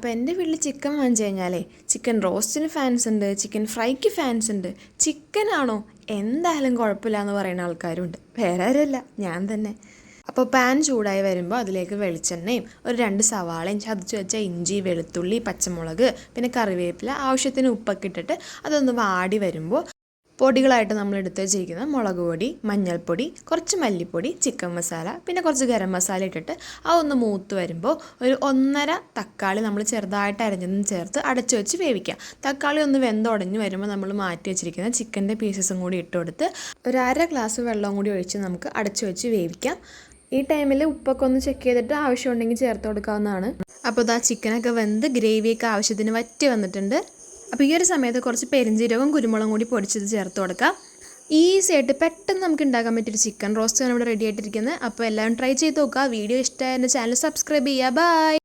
അപ്പോൾ എൻ്റെ വീട്ടിൽ ചിക്കൻ വാങ്ങിച്ചു കഴിഞ്ഞാലേ ചിക്കൻ റോസ്റ്റിന് ഫാൻസ് ഉണ്ട്, ചിക്കൻ ഫ്രൈക്ക് ഫാൻസ് ഉണ്ട്. ചിക്കനാണോ എന്തായാലും കുഴപ്പമില്ല എന്ന് പറയുന്ന ആൾക്കാരുണ്ട്. വേറെ ആരുമല്ല, ഞാൻ തന്നെ. അപ്പോൾ പാൻ ചൂടായി വരുമ്പോൾ അതിലേക്ക് വെളിച്ചെണ്ണയും ഒരു 2 സവാളയും ചതച്ച് വെച്ച ഇഞ്ചി, വെളുത്തുള്ളി, പച്ചമുളക്, പിന്നെ കറിവേപ്പില, ആവശ്യത്തിന് ഉപ്പൊക്കെ ഇട്ടിട്ട് അതൊന്ന് വാടി വരുമ്പോൾ പൊടികളായിട്ട് നമ്മൾ എടുത്ത് വെച്ചിരിക്കുന്ന മുളക് പൊടി, മഞ്ഞൾപ്പൊടി, കുറച്ച് മല്ലിപ്പൊടി, ചിക്കൻ മസാല, പിന്നെ കുറച്ച് ഗരം മസാല ഇട്ടിട്ട് അതൊന്ന് മൂത്ത് വരുമ്പോൾ ഒരു 1.5 തക്കാളി നമ്മൾ ചെറുതായിട്ട് അരിഞ്ഞതും ചേർത്ത് അടച്ചു വെച്ച് വേവിക്കാം. തക്കാളി ഒന്ന് വെന്തുടഞ്ഞ് വരുമ്പോൾ നമ്മൾ മാറ്റി വെച്ചിരിക്കുന്ന ചിക്കൻ്റെ പീസസും കൂടി ഇട്ട് കൊടുത്ത് ഒരു 1/2 ഗ്ലാസ് വെള്ളവും കൂടി ഒഴിച്ച് നമുക്ക് അടച്ചു വെച്ച് വേവിക്കാം. ഈ ടൈമിൽ ഉപ്പൊക്കെ ഒന്ന് ചെക്ക് ചെയ്തിട്ട് ആവശ്യമുണ്ടെങ്കിൽ ചേർത്ത് കൊടുക്കാവുന്നതാണ്. അപ്പോൾ ഇതാ ചിക്കനൊക്കെ വെന്ത് ഗ്രേവിയൊക്കെ ആവശ്യത്തിന് വറ്റി വന്നിട്ടുണ്ട്. അപ്പോൾ ഈ ഒരു സമയത്ത് കുറച്ച് പെരിഞ്ചീരകവും കുരുമുളകും കൂടി പൊടിച്ചത് ചേർത്ത് കൊടുക്കാം. ഈസി ആയിട്ട് പെട്ടെന്ന് നമുക്ക് ഉണ്ടാക്കാൻ പറ്റിയൊരു ചിക്കൻ റോസ്റ്റാണ് ഇവിടെ റെഡി ആയിട്ടിരിക്കുന്നത്. അപ്പോൾ എല്ലാവരും ട്രൈ ചെയ്ത് നോക്കുക. വീഡിയോ ഇഷ്ടമായ എൻ്റെ ചാനൽ സബ്സ്ക്രൈബ് ചെയ്യുക. ബൈ.